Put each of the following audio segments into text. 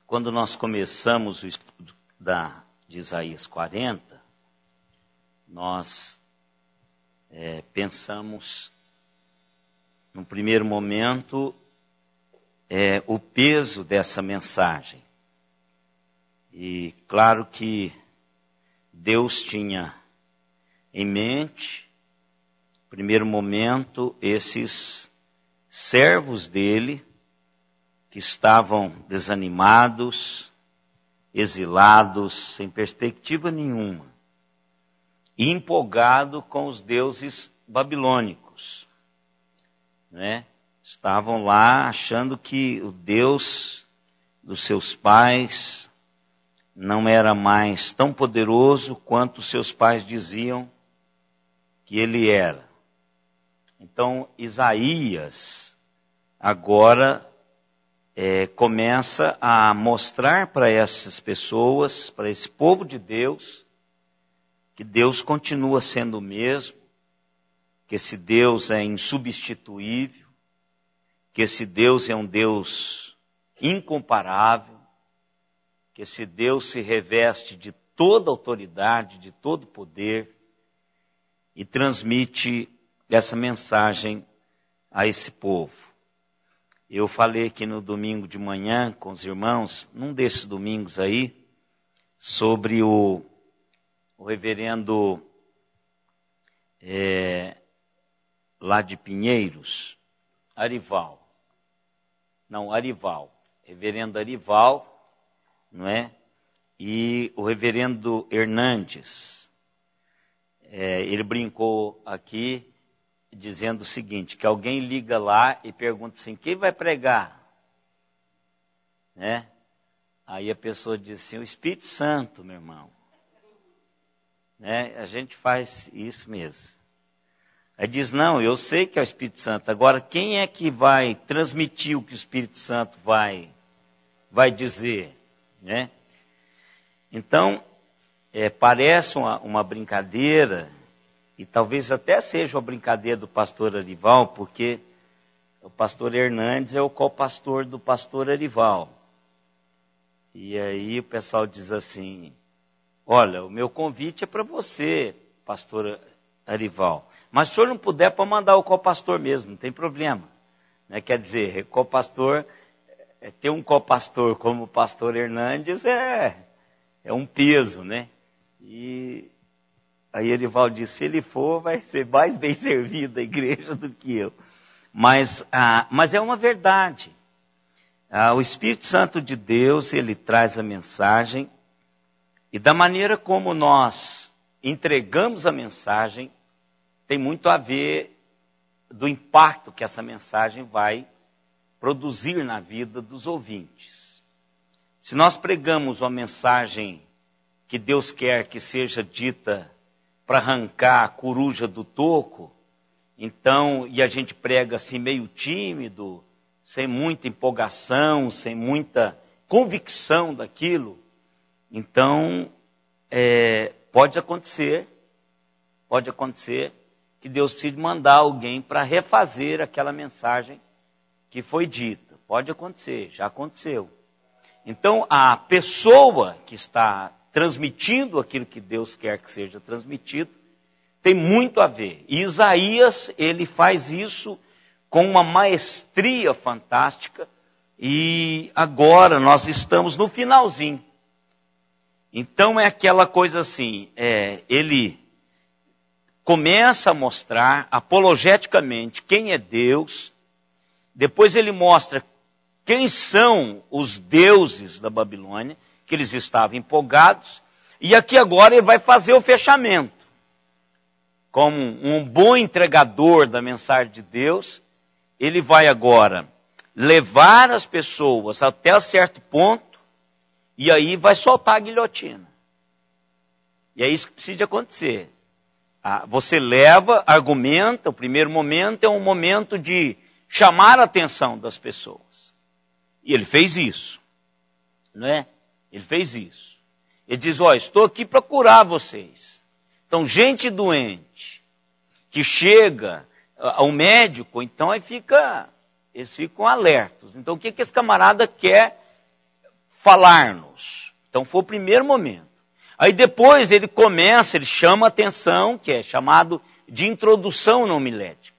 Quando nós começamos o estudo de Isaías 40, nós pensamos, no primeiro momento, o peso dessa mensagem. E claro que Deus tinha em mente, no primeiro momento, esses servos dele, que estavam desanimados, exilados, sem perspectiva nenhuma, e empolgados com os deuses babilônicos, né? Estavam lá achando que o Deus dos seus pais não era mais tão poderoso quanto seus pais diziam que ele era. Então, Isaías agora começa a mostrar para essas pessoas, para esse povo de Deus, que Deus continua sendo o mesmo, que esse Deus é insubstituível, que esse Deus é um Deus incomparável, que esse Deus se reveste de toda autoridade, de todo poder, e transmite essa mensagem a esse povo. Eu falei aqui no domingo de manhã com os irmãos, num desses domingos aí, sobre o reverendo lá de Pinheiros, Arival, reverendo Arival, não é? E o reverendo Hernandes, ele brincou aqui, dizendo o seguinte, que alguém liga lá e pergunta assim, quem vai pregar? Né? Aí a pessoa diz assim, o Espírito Santo, meu irmão. Né? A gente faz isso mesmo. Aí diz, não, eu sei que é o Espírito Santo. Agora, quem é que vai transmitir o que o Espírito Santo vai dizer? Né? Então, parece uma brincadeira, e talvez até seja uma brincadeira do pastor Arival, porque o pastor Hernandes é o co-pastor do pastor Arival. E aí o pessoal diz assim, olha, o meu convite é para você, pastor Arival. Mas se o senhor não puder, para mandar o co-pastor mesmo, não tem problema. Né? Quer dizer, co-pastor, ter um co-pastor como o pastor Hernandes é um peso, né? E aí Arival disse, se ele for, vai ser mais bem servido a igreja do que eu. Mas é uma verdade. O Espírito Santo de Deus, ele traz a mensagem, e da maneira como nós entregamos a mensagem, tem muito a ver do impacto que essa mensagem vai produzir na vida dos ouvintes. Se nós pregamos uma mensagem que Deus quer que seja dita para arrancar a coruja do toco, então, e a gente prega assim meio tímido, sem muita empolgação, sem muita convicção daquilo, então pode acontecer que Deus precise mandar alguém para refazer aquela mensagem que foi dita. Pode acontecer, já aconteceu. Então, a pessoa que está transmitindo aquilo que Deus quer que seja transmitido, tem muito a ver. E Isaías, ele faz isso com uma maestria fantástica, e agora nós estamos no finalzinho. Então é aquela coisa assim, ele começa a mostrar apologeticamente quem é Deus, depois ele mostra quem são os deuses da Babilônia, que eles estavam empolgados, e aqui agora ele vai fazer o fechamento. Como um bom entregador da mensagem de Deus, ele vai agora levar as pessoas até certo ponto, e aí vai soltar a guilhotina. E é isso que precisa acontecer. Você leva, argumenta, o primeiro momento é um momento de chamar a atenção das pessoas. E ele fez isso. Não é? Ele fez isso. Ele diz, estou aqui para curar vocês. Então, gente doente, que chega ao médico, então eles ficam alertos. Então, o que esse camarada quer falar-nos. Então foi o primeiro momento. Aí depois ele chama a atenção, que é chamado de introdução na homilética.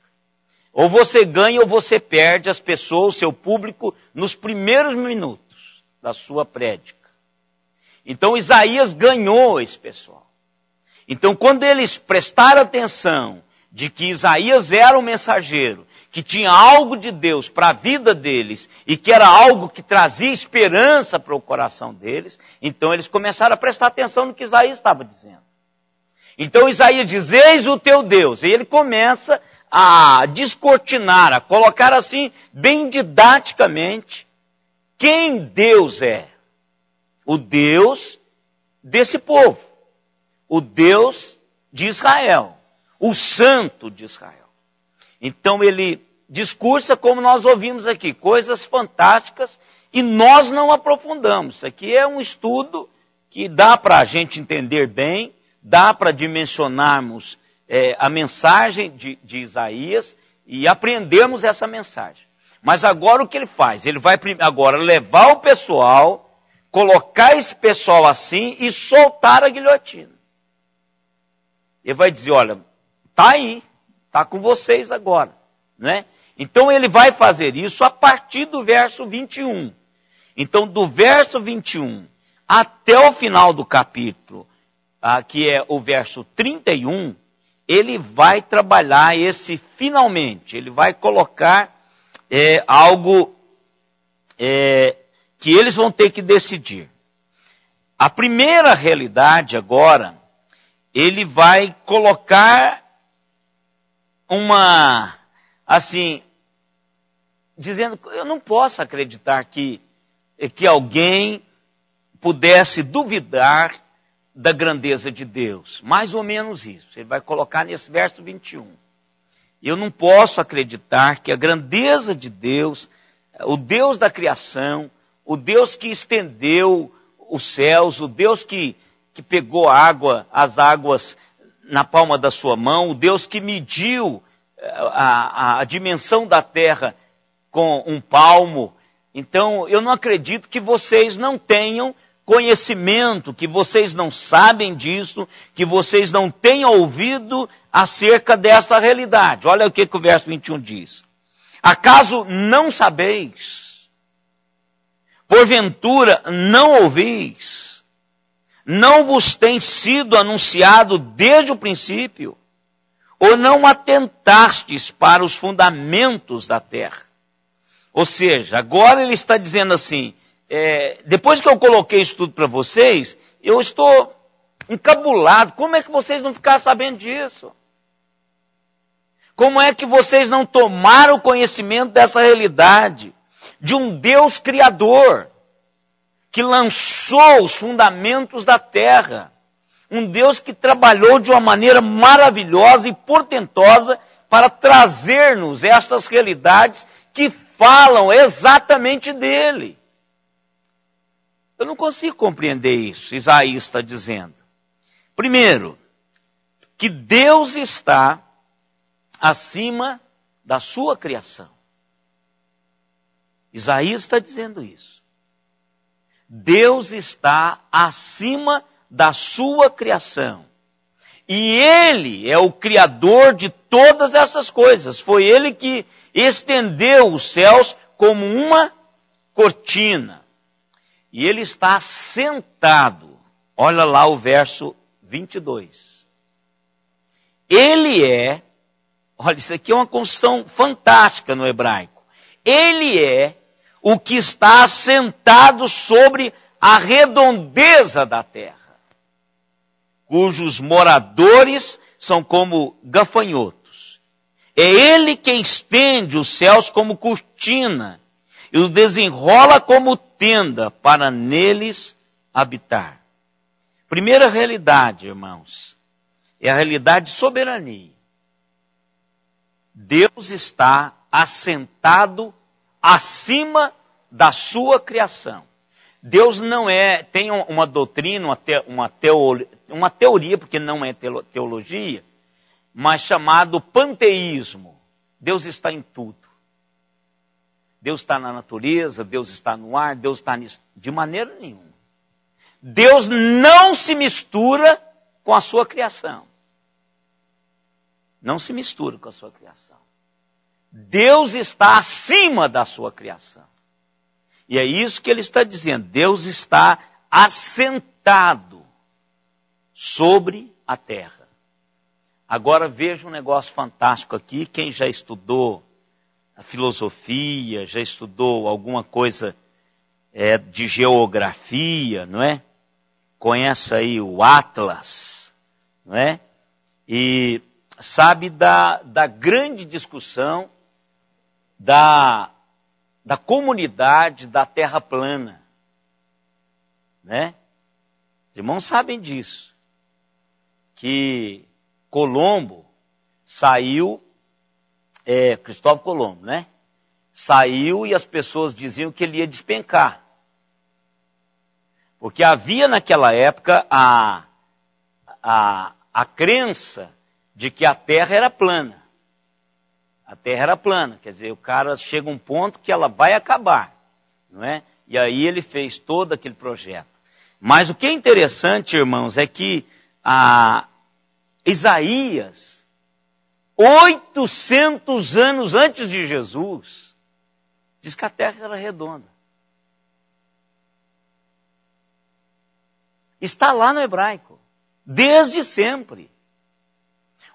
Ou você ganha ou você perde as pessoas, o seu público, nos primeiros minutos da sua prédica. Então Isaías ganhou esse pessoal. Então quando eles prestaram atenção de que Isaías era um mensageiro, que tinha algo de Deus para a vida deles, e que era algo que trazia esperança para o coração deles, então eles começaram a prestar atenção no que Isaías estava dizendo. Então Isaías diz, eis o teu Deus, e ele começa a descortinar, a colocar assim, bem didaticamente, quem Deus é. O Deus desse povo, o Deus de Israel, o Santo de Israel. Então ele discursa como nós ouvimos aqui, coisas fantásticas, e nós não aprofundamos. Isso aqui é um estudo que dá para a gente entender bem, dá para dimensionarmos a mensagem de Isaías e aprendermos essa mensagem. Mas agora o que ele faz? Ele vai agora levar o pessoal, colocar esse pessoal assim e soltar a guilhotina. Ele vai dizer, olha, está aí, está com vocês agora, né? Então ele vai fazer isso a partir do verso 21. Então do verso 21 até o final do capítulo, que é o verso 31, ele vai trabalhar esse finalmente, ele vai colocar algo que eles vão ter que decidir. A primeira realidade agora, ele vai colocar dizendo, eu não posso acreditar que alguém pudesse duvidar da grandeza de Deus. Mais ou menos isso. Ele vai colocar nesse verso 21. Eu não posso acreditar que a grandeza de Deus, o Deus da criação, o Deus que estendeu os céus, o Deus que pegou as águas na palma da sua mão, o Deus que mediu a dimensão da terra com um palmo. Então, eu não acredito que vocês não tenham conhecimento, que vocês não sabem disso, que vocês não tenham ouvido acerca dessa realidade. Olha o que o verso 21 diz. Acaso não sabeis? Porventura não ouvis? Não vos tem sido anunciado desde o princípio? Ou não atentastes para os fundamentos da terra? Ou seja, agora ele está dizendo assim, depois que eu coloquei isso tudo para vocês, eu estou encabulado. Como é que vocês não ficaram sabendo disso? Como é que vocês não tomaram conhecimento dessa realidade? De um Deus criador, que lançou os fundamentos da terra. Um Deus que trabalhou de uma maneira maravilhosa e portentosa para trazer-nos estas realidades que falam exatamente dele. Eu não consigo compreender isso, Isaías está dizendo. Primeiro, que Deus está acima da sua criação. Isaías está dizendo isso. Deus está acima da sua criação. E Ele é o Criador de todas essas coisas. Foi Ele que estendeu os céus como uma cortina. E Ele está sentado. Olha lá o verso 22. Ele é, olha, isso aqui é uma construção fantástica no hebraico. Ele é o que está assentado sobre a redondeza da terra, cujos moradores são como gafanhotos. É Ele quem estende os céus como cortina e os desenrola como tenda para neles habitar. Primeira realidade, irmãos, é a realidade de soberania. Deus está assentado acima da sua criação. Deus não tem uma doutrina, uma teoria, porque não é teologia, mas chamado panteísmo. Deus está em tudo. Deus está na natureza, Deus está no ar, Deus está nisso. De maneira nenhuma. Deus não se mistura com a sua criação. Não se mistura com a sua criação. Deus está acima da sua criação. E é isso que ele está dizendo. Deus está assentado sobre a terra. Agora veja um negócio fantástico aqui. Quem já estudou a filosofia, já estudou alguma coisa de geografia, não é? Conhece aí o Atlas, não é? E sabe da grande discussão da comunidade da Terra plana, né? Os irmãos sabem disso, que Colombo saiu, Cristóvão Colombo, né? Saiu e as pessoas diziam que ele ia despencar. Porque havia naquela época a crença de que a Terra era plana. A Terra era plana, quer dizer, o cara chega a um ponto que ela vai acabar, não é? E aí ele fez todo aquele projeto. Mas o que é interessante, irmãos, é que Isaías, 800 anos antes de Jesus, diz que a Terra era redonda. Está lá no hebraico, desde sempre.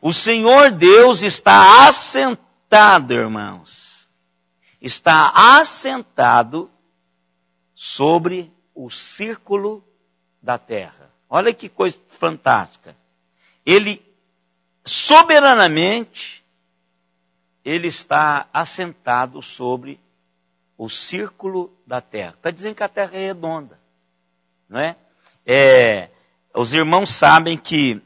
O Senhor Deus está assentado, irmãos. Está assentado sobre o círculo da terra. Olha que coisa fantástica. Ele, soberanamente, ele está assentado sobre o círculo da terra. Está dizendo que a terra é redonda, não é? Os irmãos sabem que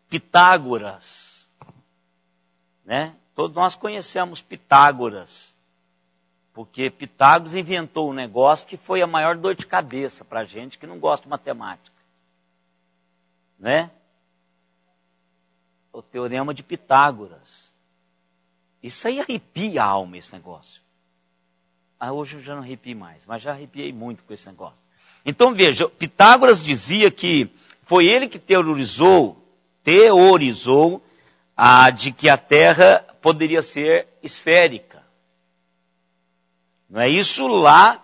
Pitágoras, né? Todos nós conhecemos Pitágoras, porque Pitágoras inventou um negócio que foi a maior dor de cabeça para a gente que não gosta de matemática, né? O teorema de Pitágoras. Isso aí arrepia a alma, esse negócio. Hoje eu já não arrepio mais, mas já arrepiei muito com esse negócio. Então veja, Pitágoras dizia que foi ele que teorizou de que a Terra poderia ser esférica. Não é isso lá,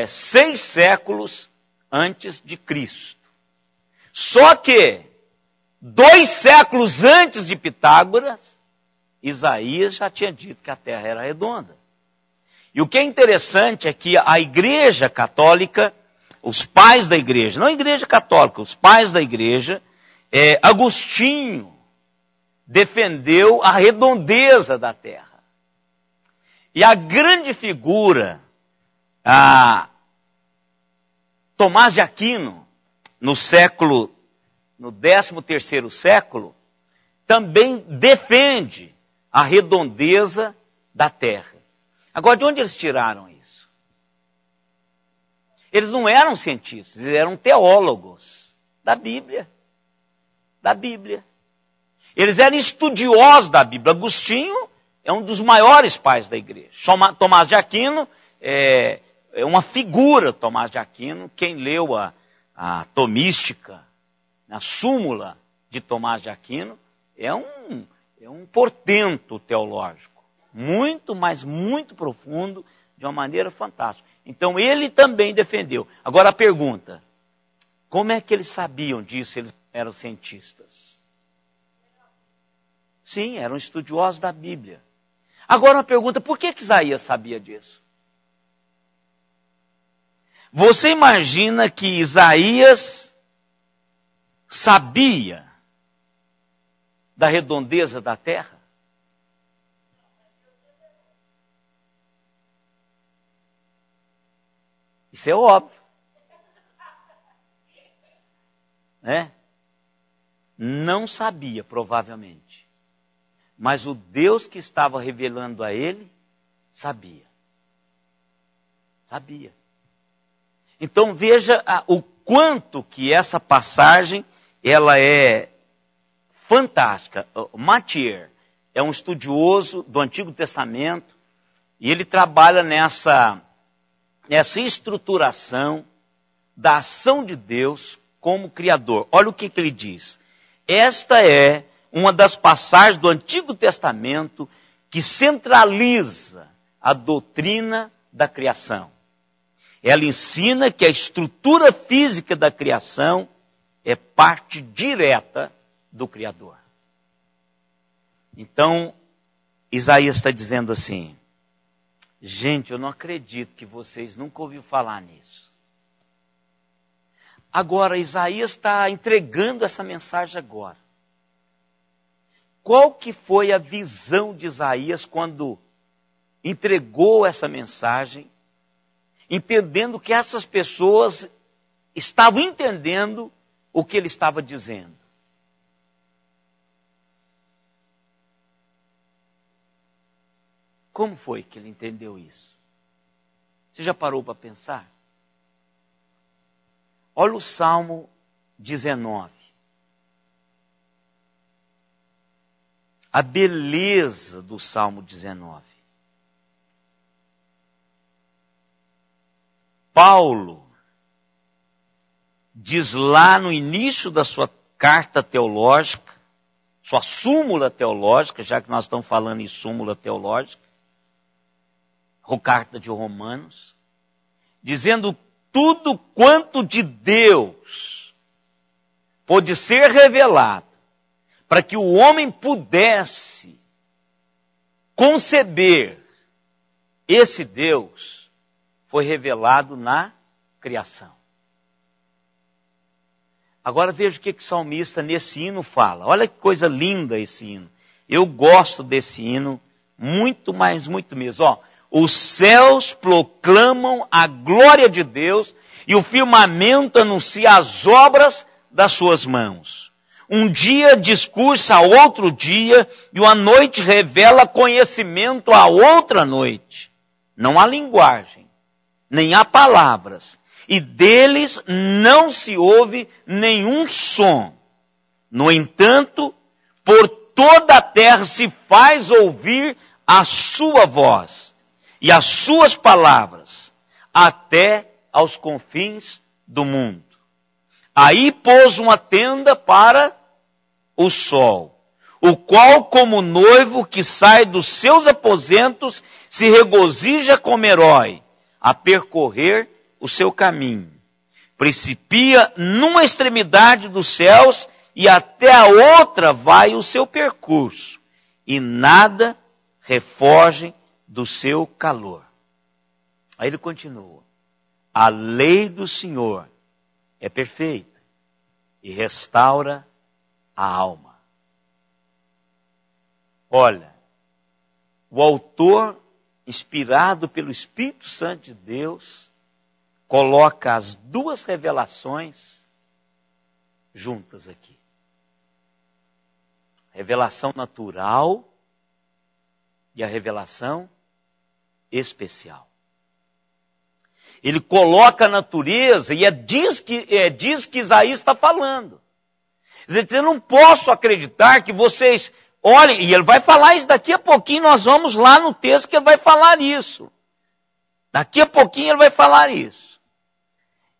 6 séculos antes de Cristo. Só que 2 séculos antes de Pitágoras, Isaías já tinha dito que a Terra era redonda. E o que é interessante é que a Igreja Católica, os pais da Igreja, não a Igreja Católica, os pais da Igreja, Agostinho defendeu a redondeza da Terra. E a grande figura, Tomás de Aquino, no 13º século, também defende a redondeza da Terra. Agora, de onde eles tiraram isso? Eles não eram cientistas, eles eram teólogos da Bíblia. Da Bíblia. Eles eram estudiosos da Bíblia. Agostinho é um dos maiores pais da igreja. Tomás de Aquino é uma figura, Tomás de Aquino. Quem leu a Tomística, a súmula de Tomás de Aquino, é um portento teológico. Muito, mas muito profundo, de uma maneira fantástica. Então ele também defendeu. Agora a pergunta, como é que eles sabiam disso? Eles eram cientistas. Sim, eram estudiosos da Bíblia. Agora uma pergunta, por que Isaías sabia disso? Você imagina que Isaías sabia da redondeza da terra? Isso é óbvio. Né? Não sabia, provavelmente. Mas o Deus que estava revelando a ele, sabia. Sabia. Então veja o quanto que essa passagem, ela é fantástica. Mathieu é um estudioso do Antigo Testamento, E ele trabalha nessa estruturação da ação de Deus como Criador. Olha o que ele diz. Esta é uma das passagens do Antigo Testamento que centraliza a doutrina da criação. Ela ensina que a estrutura física da criação é parte direta do Criador. Então, Isaías está dizendo assim, gente, eu não acredito que vocês nunca ouviram falar nisso. Agora, Isaías está entregando essa mensagem agora. Qual que foi a visão de Isaías quando entregou essa mensagem, entendendo que essas pessoas estavam entendendo o que ele estava dizendo? Como foi que ele entendeu isso? Você já parou para pensar? Olha o Salmo 19. A beleza do Salmo 19. Paulo diz lá no início da sua carta teológica, sua súmula teológica, já que nós estamos falando em súmula teológica, carta de Romanos, dizendo tudo quanto de Deus pôde ser revelado para que o homem pudesse conceber esse Deus, foi revelado na criação. Agora veja o que o salmista nesse hino fala. Olha que coisa linda esse hino. Eu gosto desse hino muito, mas muito mesmo. Ó, os céus proclamam a glória de Deus e o firmamento anuncia as obras das suas mãos. Um dia discursa a outro dia e uma noite revela conhecimento a outra noite. Não há linguagem, nem há palavras, e deles não se ouve nenhum som. No entanto, por toda a terra se faz ouvir a sua voz e as suas palavras, até aos confins do mundo. Aí pôs uma tenda para o sol, o qual, como noivo que sai dos seus aposentos, se regozija como herói, a percorrer o seu caminho. Principia numa extremidade dos céus e até a outra vai o seu percurso, e nada refoge do seu calor. Aí ele continua. A lei do Senhor é perfeita e restaura a alma. Olha, o autor, inspirado pelo Espírito Santo de Deus, coloca as duas revelações juntas aqui. Revelação natural e a revelação especial. Ele coloca a natureza e diz que Isaías está falando. Eu não posso acreditar que vocês olhem, e ele vai falar isso daqui a pouquinho, nós vamos lá no texto que ele vai falar isso. Daqui a pouquinho ele vai falar isso.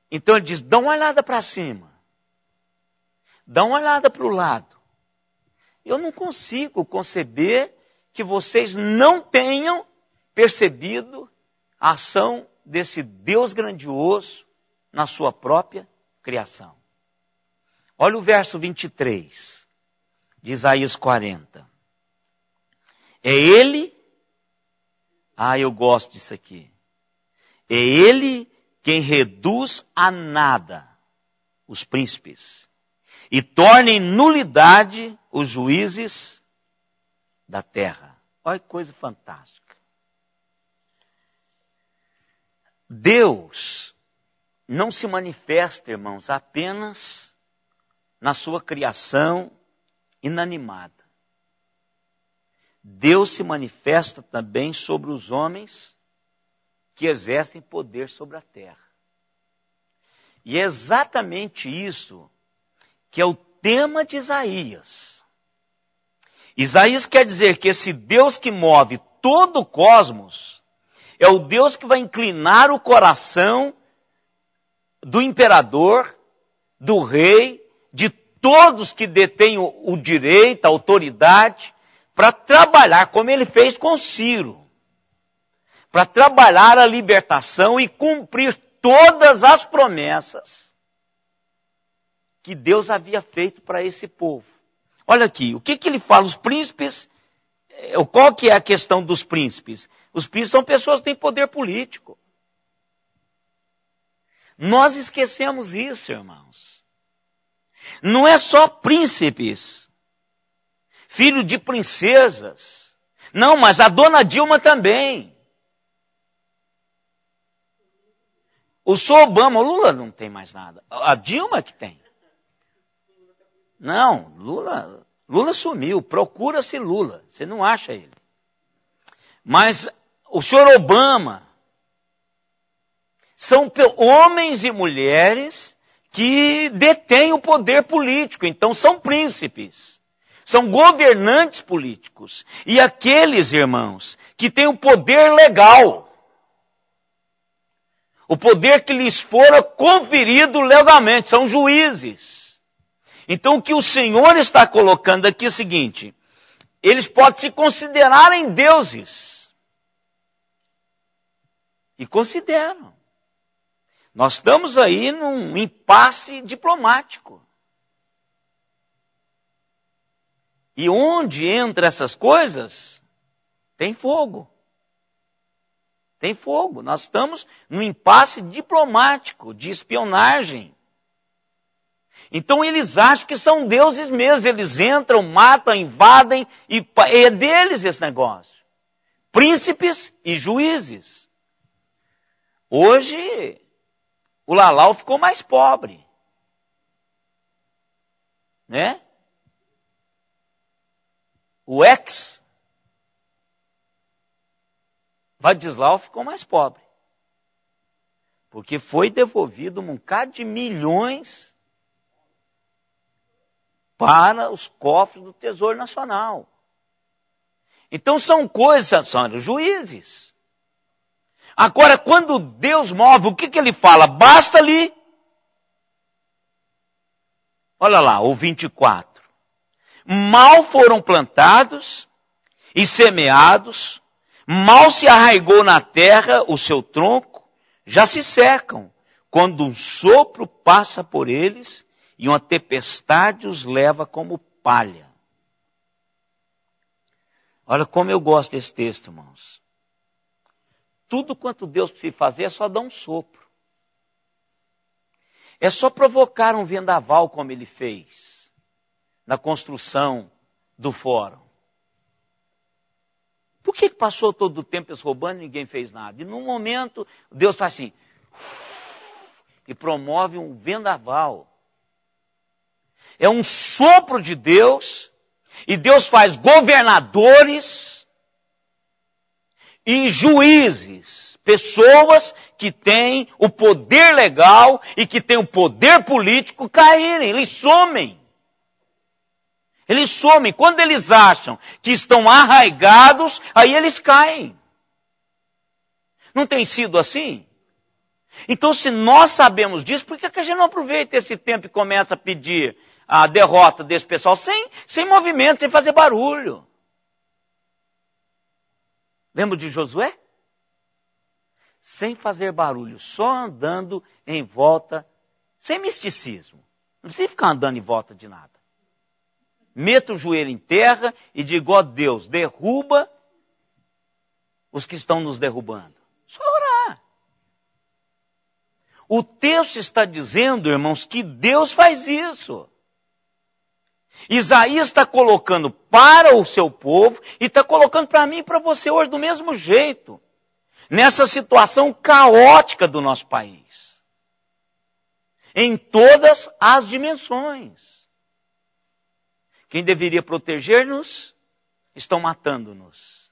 Então ele diz, dá uma olhada para cima. Dá uma olhada para o lado. Eu não consigo conceber que vocês não tenham percebido a ação desse Deus grandioso na sua própria criação. Olha o verso 23 de Isaías 40. É Ele, eu gosto disso aqui. É Ele quem reduz a nada os príncipes e torna em nulidade os juízes da terra. Olha que coisa fantástica. Deus não se manifesta, irmãos, apenas na sua criação inanimada. Deus se manifesta também sobre os homens que exercem poder sobre a terra. E é exatamente isso que é o tema de Isaías. Isaías quer dizer que esse Deus que move todo o cosmos É o Deus que vai inclinar o coração do imperador, do rei, de todos que detêm o direito, a autoridade, para trabalhar, como ele fez com Ciro, para trabalhar a libertação e cumprir todas as promessas que Deus havia feito para esse povo. Olha aqui, o que ele fala? Os príncipes, qual que é a questão dos príncipes? Os príncipes são pessoas que têm poder político. Nós esquecemos isso, irmãos. Não é só príncipes, filho de princesas. Não, mas a dona Dilma também. O senhor Obama, o Lula não tem mais nada. A Dilma que tem. Não, Lula sumiu. Procura-se Lula. Você não acha ele. Mas o senhor Obama são homens e mulheres que detêm o poder político. Então são príncipes. São governantes políticos. E aqueles, irmãos, que têm o poder legal. O poder que lhes fora conferido legalmente. São juízes. Então o que o Senhor está colocando aqui é o seguinte. Eles podem se considerarem deuses. E consideram. Nós estamos aí num impasse diplomático. E onde entra essas coisas, tem fogo. Tem fogo. Nós estamos num impasse diplomático, de espionagem. Então eles acham que são deuses mesmo. Eles entram, matam, invadem, e é deles esse negócio. Príncipes e juízes. Hoje, o Lalau ficou mais pobre. Né? O Vadislau ficou mais pobre. Porque foi devolvido um bocado de milhões para os cofres do Tesouro Nacional. Então são coisas, são juízes. Agora, quando Deus move, o que ele fala? Basta-lhe. Olha lá, o 24. Mal foram plantados e semeados, mal se arraigou na terra o seu tronco, já se secam, quando um sopro passa por eles e uma tempestade os leva como palha. Olha como eu gosto desse texto, irmãos. Tudo quanto Deus precisa fazer é só dar um sopro. É só provocar um vendaval como ele fez na construção do fórum. Por que passou todo o tempo eles roubando e ninguém fez nada? E num momento, Deus faz assim, e promove um vendaval. É um sopro de Deus, e Deus faz governadores e juízes, pessoas que têm o poder legal e que têm o poder político caírem, eles somem. Eles somem. Quando eles acham que estão arraigados, aí eles caem. Não tem sido assim? Então, se nós sabemos disso, por que a gente não aproveita esse tempo e começa a pedir a derrota desse pessoal sem movimento, sem fazer barulho? Lembra de Josué? Sem fazer barulho, só andando em volta, sem misticismo. Não precisa ficar andando em volta de nada. Meta o joelho em terra e diga, ó Deus, derruba os que estão nos derrubando. Só orar. O texto está dizendo, irmãos, que Deus faz isso. Isaías está colocando para o seu povo e está colocando para mim e para você hoje do mesmo jeito. Nessa situação caótica do nosso país. Em todas as dimensões. Quem deveria proteger-nos, estão matando-nos.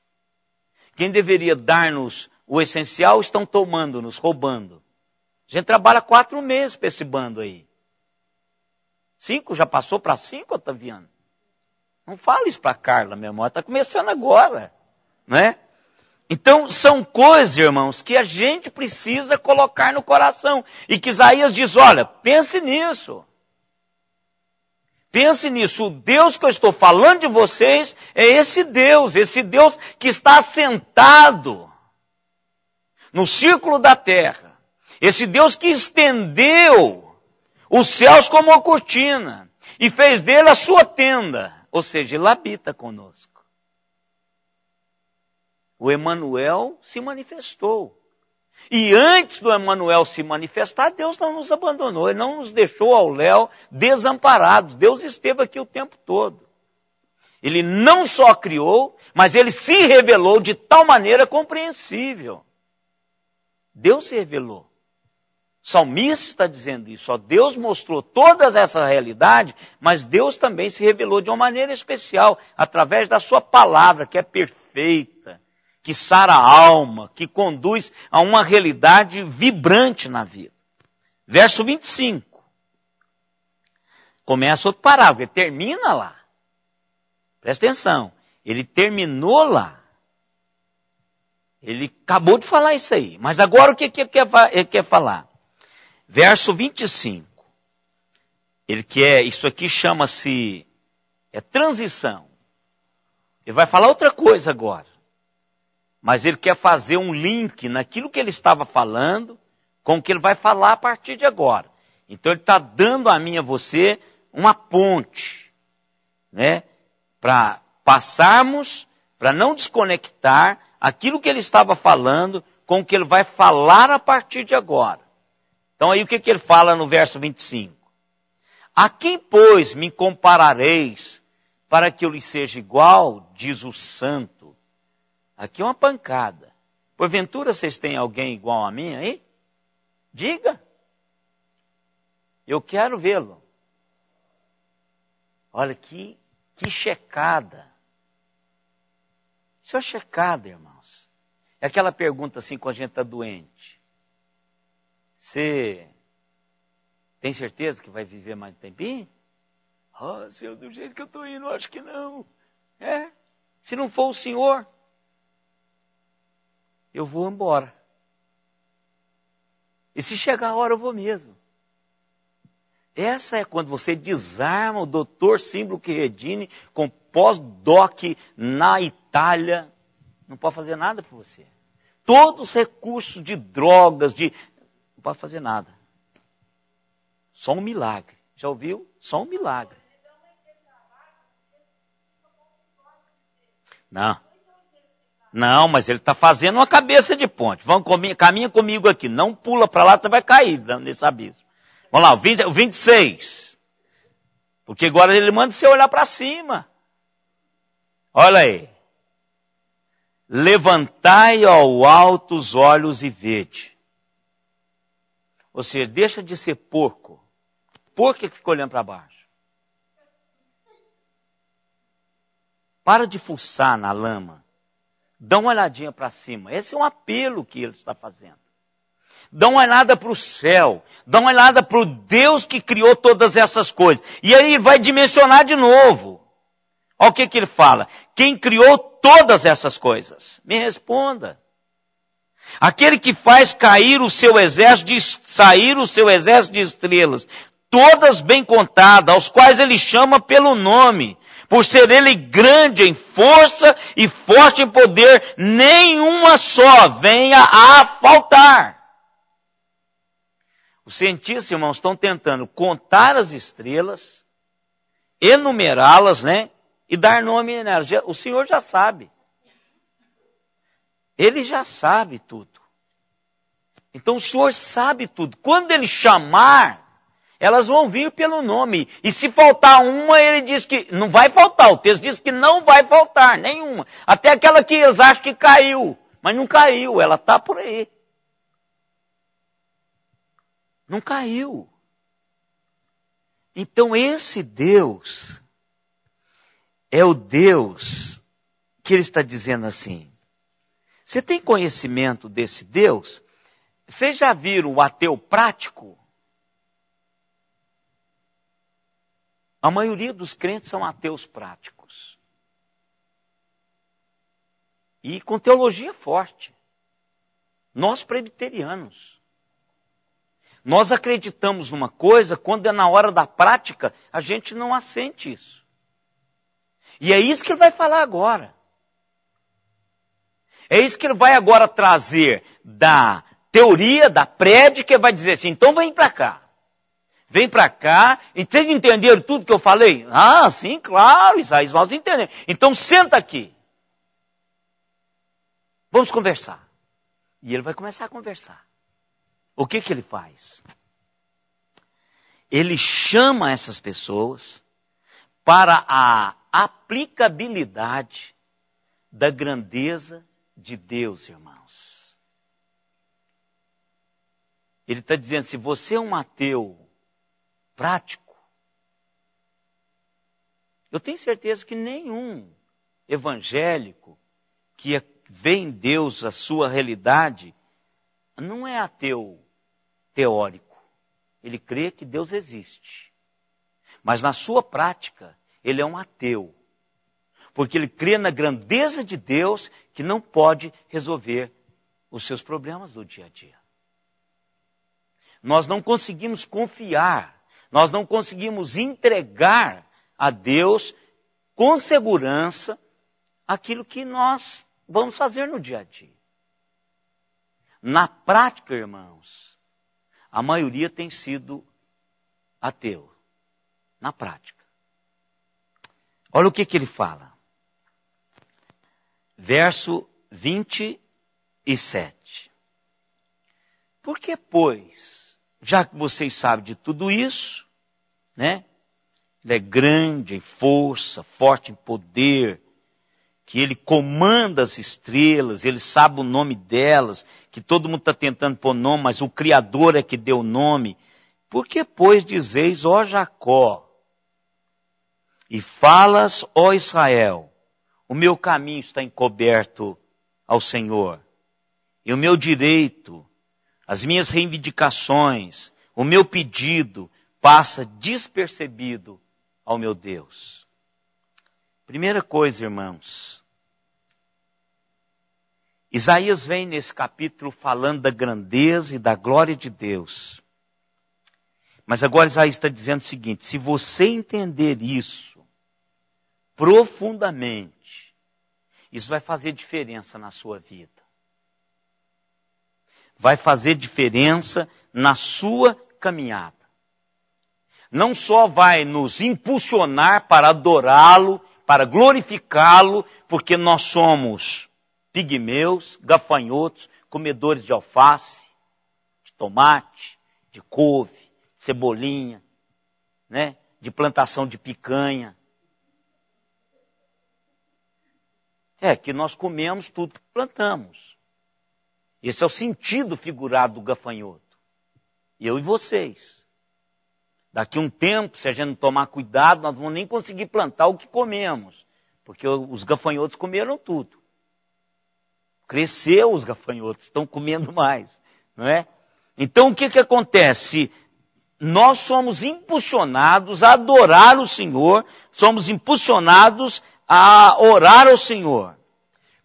Quem deveria dar-nos o essencial, estão tomando-nos, roubando. A gente trabalha 4 meses para esse bando aí. 5, já passou para 5, Otaviano? Não fala isso para Carla, meu irmão, está começando agora, né? Então, são coisas, irmãos, que a gente precisa colocar no coração. E que Isaías diz, olha, pense nisso. Pense nisso. O Deus que eu estou falando de vocês é esse Deus que está assentado no círculo da terra. Esse Deus que estendeu os céus como uma cortina e fez dele a sua tenda. Ou seja, ele habita conosco. O Emanuel se manifestou. E antes do Emanuel se manifestar, Deus não nos abandonou. Ele não nos deixou ao léu desamparados. Deus esteve aqui o tempo todo. Ele não só criou, mas ele se revelou de tal maneira compreensível. Deus se revelou. O salmista está dizendo isso. Ó, Deus mostrou toda essa realidade, mas Deus também se revelou de uma maneira especial, através da sua palavra, que é perfeita, que sara a alma, que conduz a uma realidade vibrante na vida. Verso 25. Começa outro parágrafo, ele termina lá. Presta atenção, ele terminou lá. Ele acabou de falar isso aí, mas agora o que ele quer falar? Verso 25. Ele quer, isso aqui chama-se, transição. Ele vai falar outra coisa agora. Mas ele quer fazer um link naquilo que ele estava falando com o que ele vai falar a partir de agora. Então ele está dando a mim e a você uma ponte, né? Para passarmos, para não desconectar aquilo que ele estava falando com o que ele vai falar a partir de agora. Então aí o que ele fala no verso 25? A quem, pois, me comparareis para que eu lhe seja igual, diz o santo. Aqui é uma pancada. Porventura vocês têm alguém igual a mim aí? Diga. Eu quero vê-lo. Olha que checada. Isso é checada, irmãos. É aquela pergunta assim quando a gente está doente. Você tem certeza que vai viver mais um tempinho? Ah, Senhor, do jeito que eu estou indo, acho que não. Se não for o Senhor, eu vou embora. E se chegar a hora, eu vou mesmo. Essa é quando você desarma o doutor Símbolo Chiredini com pós-doc na Itália. Não pode fazer nada por você. Todos os recursos de drogas, não pode fazer nada. Só um milagre. Já ouviu? Só um milagre. Não, mas ele está fazendo uma cabeça de ponte. Caminha comigo aqui. Não pula para lá, você vai cair nesse abismo. Vamos lá, o 26. Porque agora ele manda você olhar para cima. Olha aí. Levantai ao alto os olhos e vede. Ou seja, deixa de ser porco. Porco que fica olhando para baixo. Para de fuçar na lama. Dá uma olhadinha para cima. Esse é um apelo que ele está fazendo. Dá uma olhada para o céu. Dá uma olhada para o Deus que criou todas essas coisas. E aí ele vai dimensionar de novo. Olha o que ele fala. Quem criou todas essas coisas? Me responda. Aquele que faz cair o seu exército sair o seu exército de estrelas, todas bem contadas, aos quais ele chama pelo nome, por ser ele grande em força e forte em poder, nenhuma só venha a faltar. Os cientistas, irmãos, estão tentando contar as estrelas, enumerá-las, né? E dar nome nelas. O Senhor já sabe. Ele já sabe tudo. Então o Senhor sabe tudo. Quando Ele chamar, elas vão vir pelo nome. E se faltar uma, Ele diz que não vai faltar. O texto diz que não vai faltar nenhuma. Até aquela que eles acham que caiu. Mas não caiu, ela está por aí. Não caiu. Então esse Deus é o Deus que Ele está dizendo assim. Você tem conhecimento desse Deus? Vocês já viram o ateu prático? A maioria dos crentes são ateus práticos. e com teologia forte. Nós presbiterianos, nós acreditamos numa coisa, quando é na hora da prática, a gente não assente isso. E é isso que ele vai falar agora. É isso que ele vai agora trazer da teoria, da prédica, e vai dizer assim, então vem para cá. Vem para cá, e vocês entenderam tudo que eu falei? Ah, sim, claro, Isaías, nós entendemos. Então senta aqui. Vamos conversar. E ele vai começar a conversar. O que ele faz? Ele chama essas pessoas para a aplicabilidade da grandeza de Deus, irmãos. Ele está dizendo, se você é um ateu prático, eu tenho certeza que nenhum evangélico que vê em Deus a sua realidade não é ateu teórico. Ele crê que Deus existe. Mas na sua prática, ele é um ateu. Porque ele crê na grandeza de Deus que não pode resolver os seus problemas do dia a dia. Nós não conseguimos confiar, nós não conseguimos entregar a Deus com segurança aquilo que nós vamos fazer no dia a dia. Na prática, irmãos, a maioria tem sido ateu. Na prática. Olha o que ele fala. Verso 27. Por que, pois, já que vocês sabem de tudo isso, né? Ele é grande em força, forte em poder, que ele comanda as estrelas, ele sabe o nome delas, que todo mundo está tentando pôr nome, mas o Criador é que deu o nome. Por que, pois, dizeis, ó Jacó, e falas, ó Israel, o meu caminho está encoberto ao Senhor, e o meu direito, as minhas reivindicações, o meu pedido passa despercebido ao meu Deus. Primeira coisa, irmãos, Isaías vem nesse capítulo falando da grandeza e da glória de Deus. Mas agora Isaías está dizendo o seguinte, se você entender isso profundamente, isso vai fazer diferença na sua vida. Vai fazer diferença na sua caminhada. Não só vai nos impulsionar para adorá-lo, para glorificá-lo, porque nós somos pigmeus, gafanhotos, comedores de alface, de tomate, de couve, cebolinha, né? De plantação de picanha. É que nós comemos tudo que plantamos. Esse é o sentido figurado do gafanhoto. Eu e vocês. Daqui a um tempo, se a gente não tomar cuidado, nós não vamos nem conseguir plantar o que comemos. Porque os gafanhotos comeram tudo. Cresceu os gafanhotos, estão comendo mais. Não é? Então o que acontece? Nós somos impulsionados a adorar o Senhor, somos impulsionados a orar ao Senhor.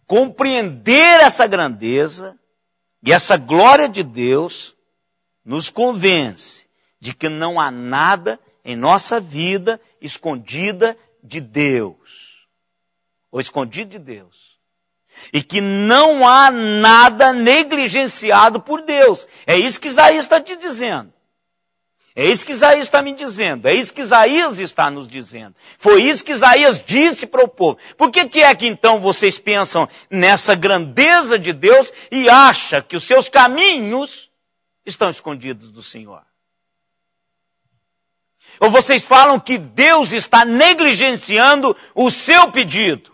Compreender essa grandeza e essa glória de Deus nos convence de que não há nada em nossa vida escondida de Deus. Ou escondido de Deus. E que não há nada negligenciado por Deus. É isso que Isaías está te dizendo. É isso que Isaías está me dizendo. É isso que Isaías está nos dizendo. Foi isso que Isaías disse para o povo. Por que é que então vocês pensam nessa grandeza de Deus e acham que os seus caminhos estão escondidos do Senhor? Ou vocês falam que Deus está negligenciando o seu pedido?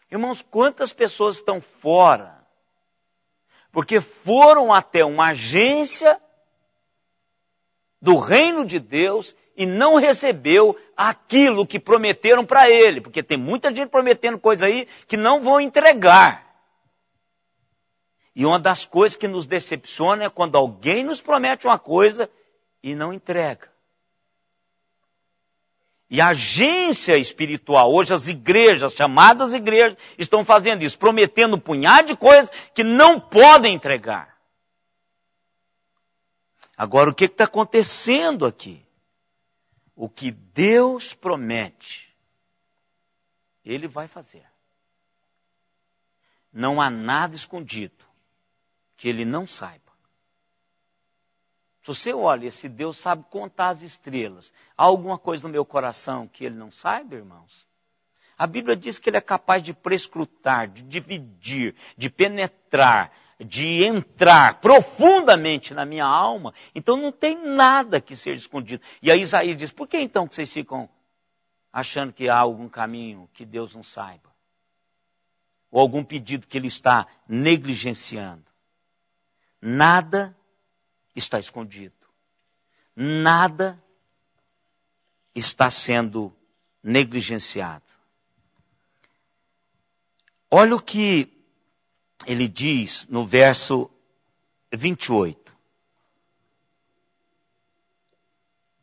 Irmãos, quantas pessoas estão fora? Porque foram até uma agência do reino de Deus e não recebeu aquilo que prometeram para ele. Porque tem muita gente prometendo coisa aí que não vão entregar. E uma das coisas que nos decepciona é quando alguém nos promete uma coisa e não entrega. E a agência espiritual, hoje as igrejas, chamadas igrejas, estão fazendo isso, prometendo um punhado de coisas que não podem entregar. Agora, o que está acontecendo aqui? O que Deus promete, Ele vai fazer. Não há nada escondido que Ele não saiba. Se você olha, esse Deus sabe contar as estrelas. Há alguma coisa no meu coração que Ele não saiba, irmãos? A Bíblia diz que Ele é capaz de prescrutar, de dividir, de penetrar, de entrar profundamente na minha alma. Então não tem nada que seja escondido. E aí Isaías diz, por que então que vocês ficam achando que há algum caminho que Deus não saiba? Ou algum pedido que Ele está negligenciando? Nada está escondido. Nada está sendo negligenciado. Olha o que ele diz no verso 28.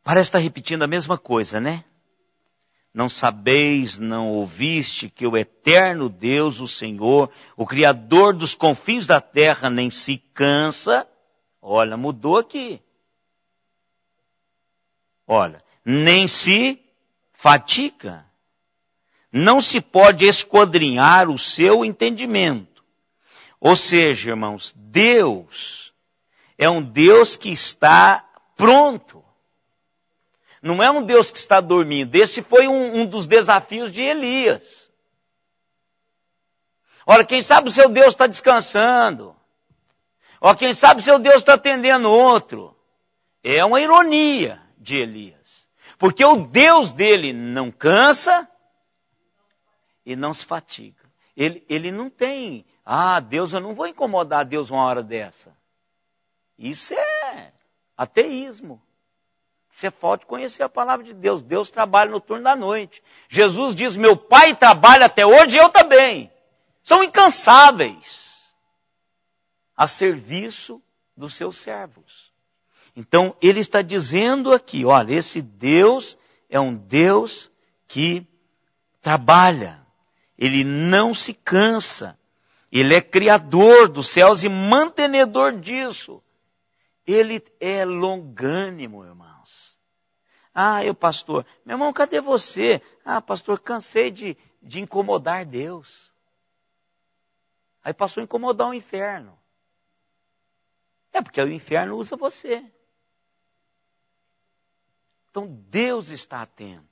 Parece estar repetindo a mesma coisa, né? Não sabeis, não ouviste que o eterno Deus, o Senhor, o Criador dos confins da terra, nem se cansa. Olha, mudou aqui. Olha, nem se fatiga. Não se pode esquadrinhar o seu entendimento. Ou seja, irmãos, Deus é um Deus que está pronto. Não é um Deus que está dormindo. Esse foi um dos desafios de Elias. Olha, quem sabe o seu Deus está descansando. Ó, quem sabe seu Deus está atendendo outro. É uma ironia de Elias. Porque o Deus dele não cansa e não se fatiga. Ele não tem, Deus, eu não vou incomodar Deus uma hora dessa. Isso é ateísmo. Você pode conhecer a palavra de Deus. Deus trabalha no turno da noite. Jesus diz, meu Pai trabalha até hoje e eu também. São incansáveis a serviço dos seus servos. Então, ele está dizendo aqui, olha, esse Deus é um Deus que trabalha. Ele não se cansa. Ele é criador dos céus e mantenedor disso. Ele é longânimo, irmãos. Pastor, meu irmão, cadê você? Pastor, cansei de incomodar Deus. Aí passou a incomodar o inferno. É porque o inferno usa você. Então Deus está atento.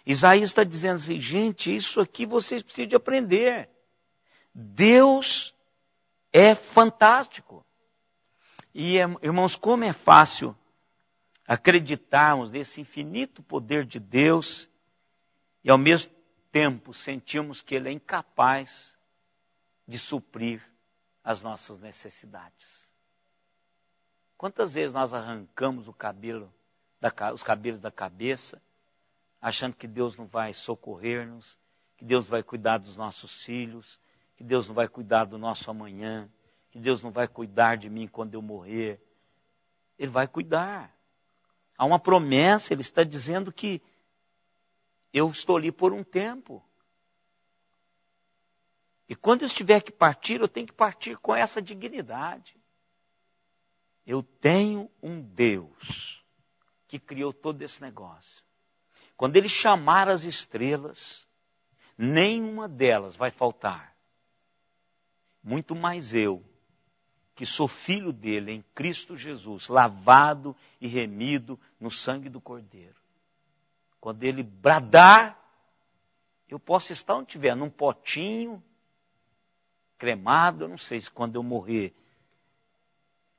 Isaías está dizendo assim, gente, isso aqui vocês precisam de aprender. Deus é fantástico. E, irmãos, como é fácil acreditarmos nesse infinito poder de Deus e, ao mesmo tempo, sentirmos que Ele é incapaz de suprir as nossas necessidades. Quantas vezes nós arrancamos os cabelos da cabeça, achando que Deus não vai socorrer-nos, que Deus vai cuidar dos nossos filhos, que Deus não vai cuidar do nosso amanhã, que Deus não vai cuidar de mim quando eu morrer. Ele vai cuidar. Há uma promessa, Ele está dizendo que eu estou ali por um tempo. E quando eu estiver que partir, eu tenho que partir com essa dignidade. Eu tenho um Deus que criou todo esse negócio. Quando Ele chamar as estrelas, nenhuma delas vai faltar. Muito mais eu, que sou filho dele em Cristo Jesus, lavado e remido no sangue do Cordeiro. Quando Ele bradar, eu posso estar onde estiver, num potinho, cremado, eu não sei se quando eu morrer,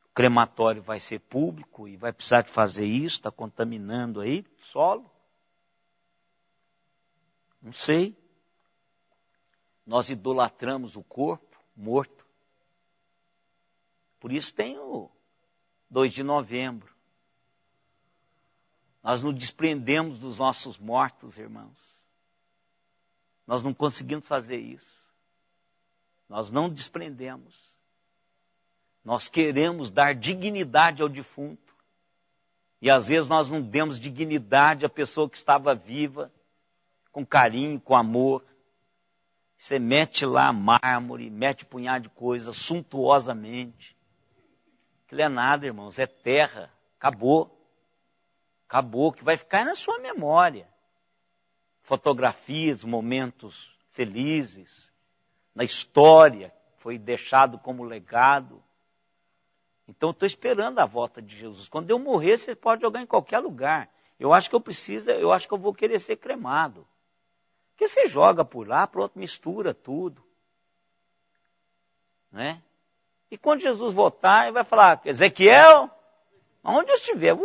o crematório vai ser público e vai precisar de fazer isso, está contaminando aí o solo. Não sei. Nós idolatramos o corpo morto. Por isso tem o 2 de novembro. Nós nos desprendemos dos nossos mortos, irmãos. Nós não conseguimos fazer isso. Nós não desprendemos. Nós queremos dar dignidade ao defunto. E às vezes nós não demos dignidade à pessoa que estava viva, com carinho, com amor. Você mete lá mármore, mete punhado de coisa, suntuosamente. Aquilo é nada, irmãos, é terra. Acabou. Acabou, que vai ficar na sua memória. Fotografias, momentos felizes, na história, foi deixado como legado. Então, eu estou esperando a volta de Jesus. Quando eu morrer, você pode jogar em qualquer lugar. Eu acho que eu acho que eu vou querer ser cremado. Porque você joga por lá, pronto, mistura tudo. Né? E quando Jesus voltar, ele vai falar, Ezequiel, aonde eu estiver,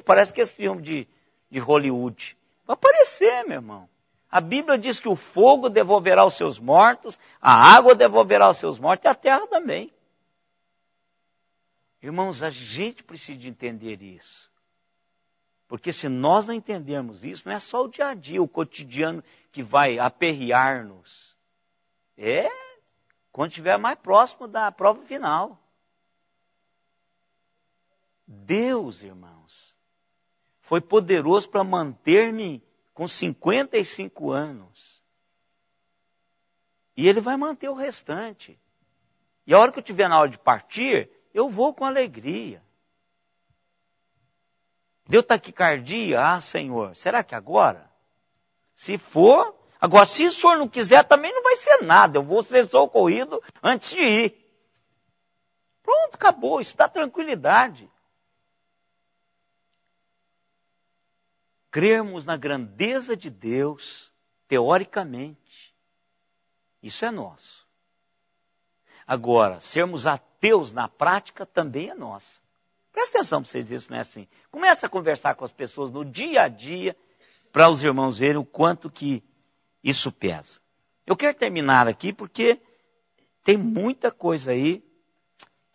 parece que esse filme de Hollywood. Vai aparecer, meu irmão. A Bíblia diz que o fogo devolverá os seus mortos, a água devolverá os seus mortos e a terra também. Irmãos, a gente precisa entender isso. Porque se nós não entendermos isso, não é só o dia a dia, o cotidiano que vai aperrear-nos. É quando estiver mais próximo da prova final. Deus, irmãos, foi poderoso para manter-me com 55 anos. E Ele vai manter o restante. E a hora que eu estiver na hora de partir, eu vou com alegria. Deu taquicardia? Ah, Senhor, será que agora? Se for, agora se o Senhor não quiser, também não vai ser nada. Eu vou ser socorrido antes de ir. Pronto, acabou, isso dá tranquilidade. Crermos na grandeza de Deus, teoricamente, isso é nosso. Agora, sermos ateus na prática também é nosso. Presta atenção para vocês, isso não é assim. Comece a conversar com as pessoas no dia a dia, para os irmãos verem o quanto que isso pesa. Eu quero terminar aqui porque tem muita coisa aí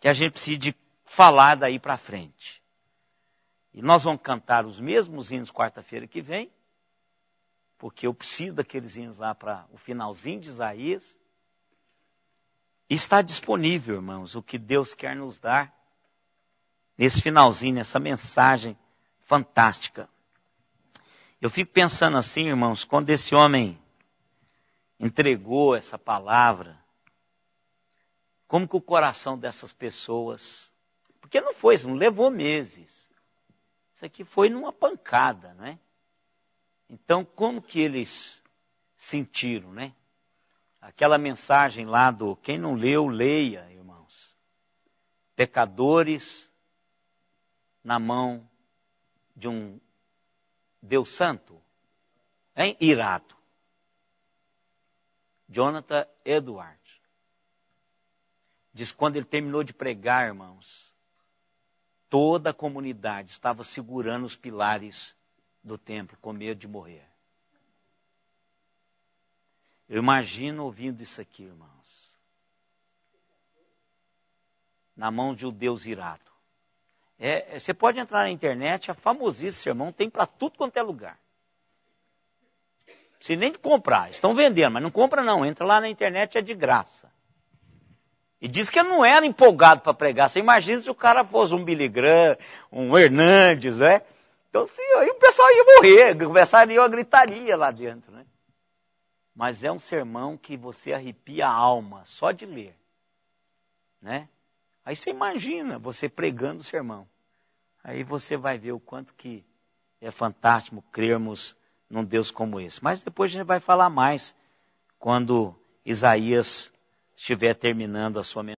que a gente precisa de falar daí para frente. E nós vamos cantar os mesmos hinos quarta-feira que vem, porque eu preciso daqueles hinos lá para o finalzinho de Isaías. E está disponível, irmãos, o que Deus quer nos dar nesse finalzinho, nessa mensagem fantástica. Eu fico pensando assim, irmãos, quando esse homem entregou essa palavra, como que o coração dessas pessoas... Porque não foi, isso não levou meses. Isso aqui foi numa pancada, né? Então, como que eles sentiram, né? Aquela mensagem lá do... Quem não leu, leia, irmãos. Pecadores na mão de um Deus santo, hein? Irado. Jonathan Edwards. Diz que quando ele terminou de pregar, irmãos, toda a comunidade estava segurando os pilares do templo, com medo de morrer. Eu imagino ouvindo isso aqui, irmãos. Na mão de um Deus irado. Você pode entrar na internet, é famosíssimo sermão, tem para tudo quanto é lugar. Se nem comprar, estão vendendo, mas não compra não, entra lá na internet, é de graça. E diz que ele não era empolgado para pregar. Você imagina se o cara fosse um Billy Graham, um Hernandes, né? Então aí o pessoal ia morrer, começaria a gritaria lá dentro, né? Mas é um sermão que você arrepia a alma só de ler, né? Aí você imagina você pregando o sermão. Aí você vai ver o quanto que é fantástico crermos num Deus como esse. Mas depois a gente vai falar mais quando Isaías estiver terminando a sua mensagem.